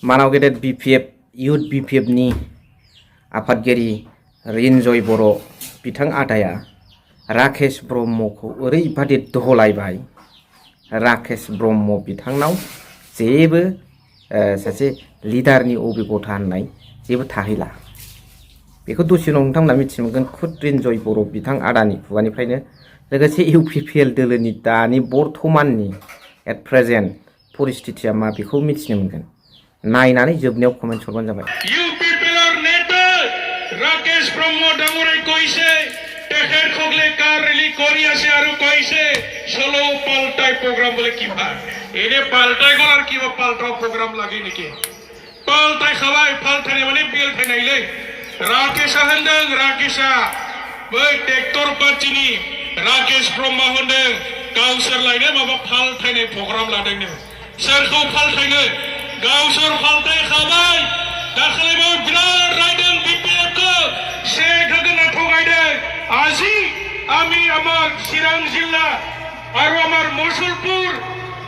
मानाव गेदेर BPF youth BPF नि आफादगिरि रिनजय बर' बिथां आदाया राकेश ब्रह्मखौ ओरैबादि दहलायबाय। राकेश ब्रह्म बिथांनाव जेबो सासे लिडारनि अबिगथा होननाय जेबो थाहैला। बेखौ दसे उनाव नोंथांमोना मिथिनो मोनगोन खुद रिनजय बर' बिथां आदानि खुगानिफ्रायनो। लोगोसे UPPL दोलोनि दानि बर्थमाननि एट प्रेजेन्ट परिस्थितिया मा बेखौ मिथिनो मोनगोन। नायनानै जोबनायाव कमेन्ट हरबानो जाबाय। UPPLৰ নেতা राकेश ब्रह्म ডাঙৰে কৈছে তেখেত সকলে কাৰ ৰেলী কৰি আছে আৰু কৈছে চলো পাল্টাই প্ৰগ্ৰাম বলে কিবা এনে পাল্টাই গল আৰু কিবা পাল্টাও প্ৰগ্ৰাম লাগে নেকি পাল্টাই খাবাই পাল্টাই মানে বিল ফাইনাইলে राकेश होनदों राकेशा बै ट्रेक्टर पार्टीनि राकेश ब्रह्म होनदों गावसोर लायनो माबा फाल्टायनाय प्रग्राम लादोंनो सोरखौ फाल्टायनो गावसोर फाल्टायखाबाय दाखालिबो बिराद रायदों BPFखौ शेख होगोना थगायदों আজি আমি আমার চিরাং জিল্লা আর আমার মুসলপুর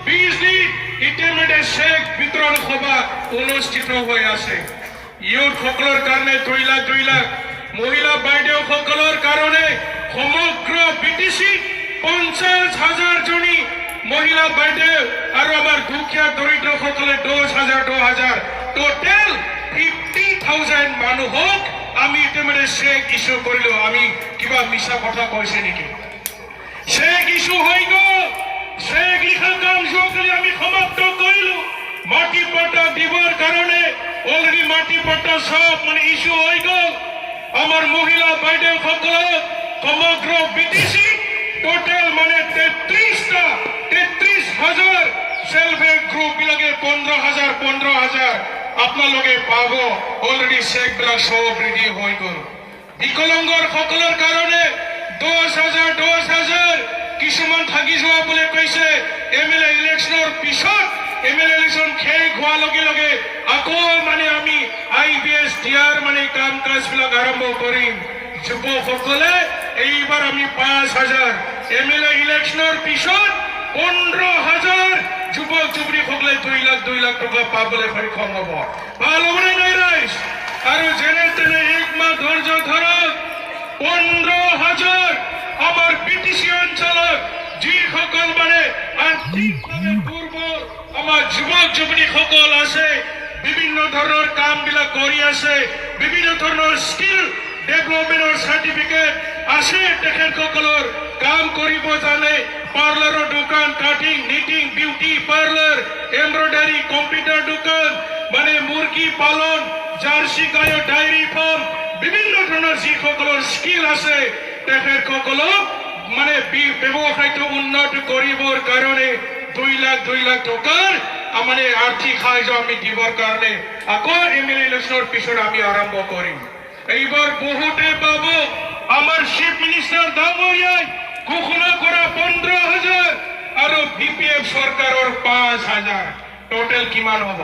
20 দিন ইতিমধ্যে শেখ বিতরণ সভা অনুষ্ঠিত হয়ে আছে ইউথ সকলৰ কাৰণে 2 লাখ মহিলা বাইদেউ সকলৰ কাৰণে সমগ্ৰ BTC 50,000 জনী মহিলা বাইদেউ আৰু আমাৰ দুখীয়া দৰিদ্ৰ সকলে 10,000 টোটেল 50,000 মানুহক আমি ইতিমধ্যে শেখ ইস্যু কৰিলো আমি কিবা মিছা কথা কৈছে নেকি শেখ ইস্যু হৈ গ'ল শেখ লিখা কাম যোৱাকালি আমি সমাপ্ত কৰিলো মাটি পট্টা দিবৰ কাৰণে অলরেডি মাটি পট্টা সব মানে ইস্যু হৈ গ'ল আমার মহিলা বাইদেউ সকল সমগ্র BTC টোটাল মানে 33,000 সেলফ হেল্প গ্রুপ বিলাকে 15,000 আপনালোকে পাব অলরেডি চেক বিলাক সব রেডি হৈ গ'ল বিকলঙ্গৰ সকলৰ কাৰণে 10,000 কিছুমান থাকি যোৱা বুলি কৈছে MLA ইলেকশনৰ পিছত MLA ইলেকশন শেষ হোৱাৰ লগে লগে আকৌ মানে আমি IBS দিয়াৰ মানে কাম কাজ বিলাক আৰম্ভ কৰিম যুৱকসকলে এইবাৰ আমি 5,000 MLA ইলেকশনৰ পিছত 15,000 যুৱক যুৱতীসকলে 2 লাখ টকা পাবলৈ সক্ষম হ'ব ভাল হ'বনে নাই ৰাইজ আৰু যেনে তেনে এক মাহ ধৈৰ্য ধৰক 15,000 আমাৰ BTC অঞ্চলত যিসকল মানে আৰ্থিকভাৱে দুৰ্বল আমাৰ যুৱক যুৱতীসকল আছে বিভিন্ন ধৰণৰ কাম বিলাক কৰি আছে বিভিন্ন ধৰণৰ স্কিল ডেভেলপমেন্টৰ সাৰ্টিফিকেট আছে তেখেতসকলৰ কাম কৰিব জানে পাৰ্লাৰৰ দোকান cutting knitting beauty parlour embroidery computer দোকান মানে মুৰ্গী পালন জাৰ্চি গায়ৰ ডায়েৰী ফাৰ্ম বিভিন্ন ধৰণৰ যিসকলৰ স্কিল আছে তেখেতসকলক মানে ব্যৱসায়টো উন্নত কৰিবৰ কাৰণে 2 লাখ টকাৰ মানে আৰ্থিক সাহায্য আমি দিবৰ কাৰণে আকৌ MLA ইলেকশনৰ পিছত আমি আৰম্ভ কৰিম এইবাৰ বহুতে পাব আমাৰ চিফ মিনিষ্টাৰ ডাঙৰীয়াই ঘোষণা কৰা 15,000 আৰু BPF চৰকাৰৰ 5,000 টোটেল কিমান হ'ব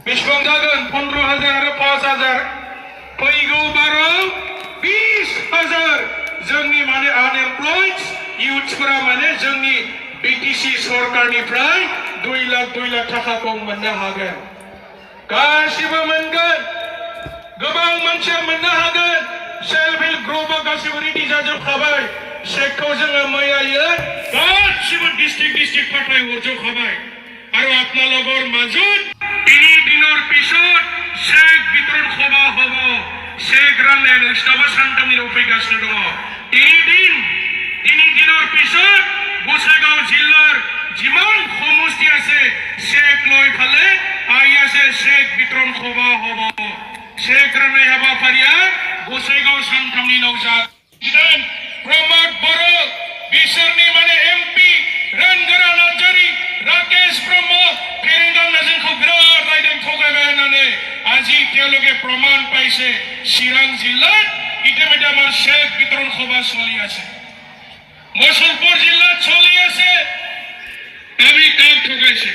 বিশ্বং জাগন 15,000 আৰু 5,000 फैगौ बाराव 20,000 जोंनि माने आनएमप्लयड इउथफोरा माने जोंनि BTC सरकारनिफ्राय 2 लाख थाखाखौ मोननो हागोन गासिबो मोनगोन गोबां मानसिया मोननो हागोन सेल्फ हेल्प ग्रुपआ गासिबो रेडि जाजोबखाबाय शेखखौ जोङो मैयायो गासिबो डिस्ट्रिक्ट फाथाय हरजोबखाबाय আৰু আপোনালোকৰ মাজত 3 দিনৰ পিছত शेख বিতৰণ সভা হ'ব शेख ৰান্নে অনুষ্ঠান সান্তামিৰ অপেক্ষাত দङ 3 দিনৰ পিছত গোসাইগাঁও জিলাৰ যিমান সমষ্টি আছে शेख লৈ ফালে আই আছে शेख বিতৰণ সভা হ'ব शेख ৰান্নে হাবাফাৰিয়া গোসাইগাঁও সান্তামি নৌজাত प्रमोद बरो बिसोरनि माने MP रंगरा नार्जारी राकेश ब्रह्म फेरेंगाव नाजोंखौ बिराद रायदों थगायबाय होननानै আজি তেওঁলোকে প্ৰমাণ পাইছে চিৰাং জিলাত ইতিমধ্যে আমাৰ शेख বিতৰণ সভা চলি আছে মুছলপুৰ জিলাত চলি আছে আমি কাক ঠগাইছে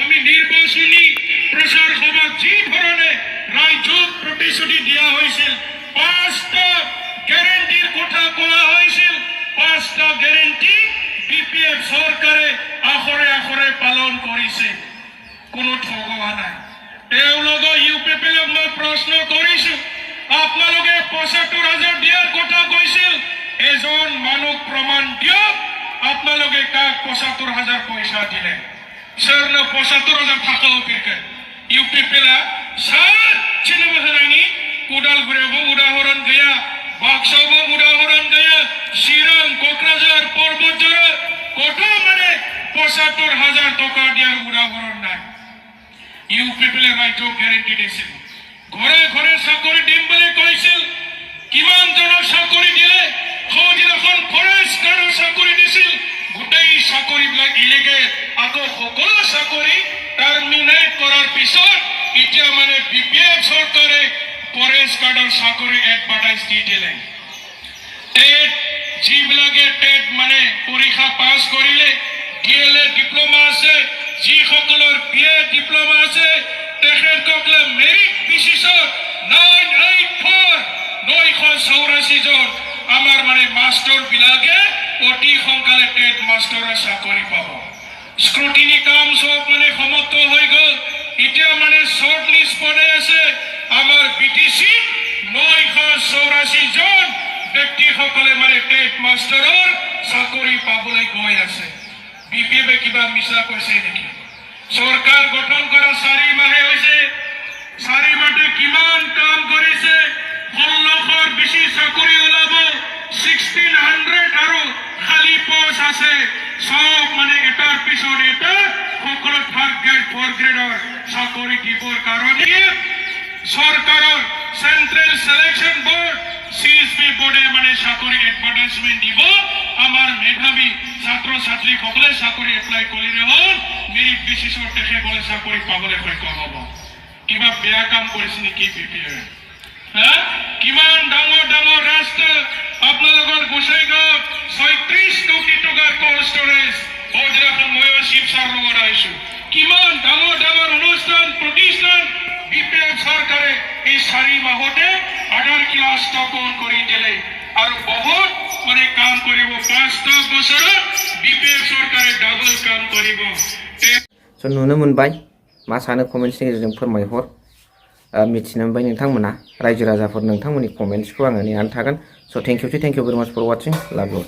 আমি নিৰ্বাচনী প্ৰচাৰ সভা যি ধৰণে ৰাজ্যক প্ৰতিশ্ৰুতি দিয়া হৈছিল 5টা গ্যাৰান্টিৰ কথা কোয়া হয়েছিল 5টা গ্যাৰান্টি BPF সৰকাৰে আখৰে পালন কৰেছে কোনো ঠগোৱা নাই তেওঁলোকক ইউপিপিএলক মই প্ৰশ্ন কৰিছোঁ আপোনালোকে ৭৫,০০০ দিয়াৰ কথা কৈছিল এজন মানুহ প্ৰমাণ দিয়ক আপোনালোকে কাক ৭৫,০০০ পইচা দিলে सोरनो ৭৫,০০০ थाखा होफेरखो इउपिपिएलआ सासेनोबो होनायनि उदालगुरियावबो उदाहरन गैया बाक्सायावबो उदाहरन गैया चिरां क'क्राझार पर्बतझर कत माने ৭৫,০০০ টাকা দিয়ার উদাহরণ নাই ইউপিপিএলে রাইটও গ্যারেন্টি দিছিল ঘৰে ঘৰে চাকৰি দিম বুলি কৈছিল কিমান জনক চাকৰি দিলে সৌদিনাখন ফৰেষ্ট গাৰ্ডৰ চাকৰি দিছিল গোটেই চাকৰিবিলাক ইলিগেল আকৌ সকলো চাকৰি টাৰ্মিনেট কৰাৰ পিছত এতিয়া মানে বিপিএফ চৰকাৰে ফৰেষ্ট গাৰ্ডৰ চাকৰি এডভাৰটাইজ দি দিলে টেট যিবিলাকে টেট মানে পৰীক্ষা পাছ কৰিলে ডিএলএ ডিপ্ল'মা আছে যিসকলৰ বিএ ডিপ্ল'মা আছে তেখেতসকলে মেৰিট বেচিছত 984 জন আমাৰ মানে মাষ্টৰ বিলাকে অতি সোনকালে টেট মাষ্টৰৰ চাকৰি পাব স্ক্ৰুটিনি কাম সব মানে সমাপ্ত হৈ গ'ল এতিয়া মানে শৰ্ট লিষ্ট বনাই আছে আমাৰ বিটিচি 984 জন ব্যক্তিসকলে মানে টেট মাষ্টৰৰ চাকৰি পাবলৈ গৈ আছে বিপিএফে কিবা মিছা কৈছে নেকি চৰকাৰ গঠন কৰা 4 মাহে হৈছে 4 মাহতে কিমান কাম কৰিছে 16,000 বেছি চাকৰি ওলাব 1600 আৰু খালি পোষ্ট আছে সব মানে এটাৰ পিছত এটা সকলো থাৰ্ড গ্ৰেড ফ'ৰ্থ গ্ৰেডৰ চাকৰি দিবৰ কাৰণে চৰকাৰৰ চেন্ট্ৰেল সিলেকশন বোৰ্ড সিএসবি বোৰ্ডে মানে চাকৰি এডভাৰ্টাইজমেন্ট দিব আমাৰ মেধাবী ছাত্ৰ ছাত্ৰী সকলে চাকৰি এপ্লাই কৰিলে হল মেৰিট বেসিসত তেখেতসকলে চাকৰি পাবলৈ সক্ষম হ'ব কিবা বেয়া কাম কৰিছে নেকি বিপিএ কিমান ডাঙৰ ডাঙৰ ৰাস্তা আপোনালোকৰ গোসাইগাঁৱত ৩৬ কোটি টকাৰ কোল্ড ষ্টৰেজ বৌদ্ধিৰাখন ময়ো শিৱসাৰ লগত আহিছোঁ কিমান ডাঙৰ ডাঙৰ অনুষ্ঠান প্ৰতিষ্ঠান বিপিএফ চৰকাৰে এই 4 মাহতে আধাৰ ক্লাছ স্থাপন কৰি দিলে আৰু বহুত মানে কাম কৰিব ৫ বছৰত বিপিএফ চৰকাৰে ডাবল কাম কৰিব स' नुनो मोनबाय मा सानो कमेन्ट्सनि गेजेरजों फोरमायहर मिथिनो मोनबाय नोंथांमोना रायजो राजाफोर नोंथांमोननि कमेन्ट्सखौ आङो नेनानै थागोन स' थेंक इउ भेरि माच फर वाचिं लाभ इउ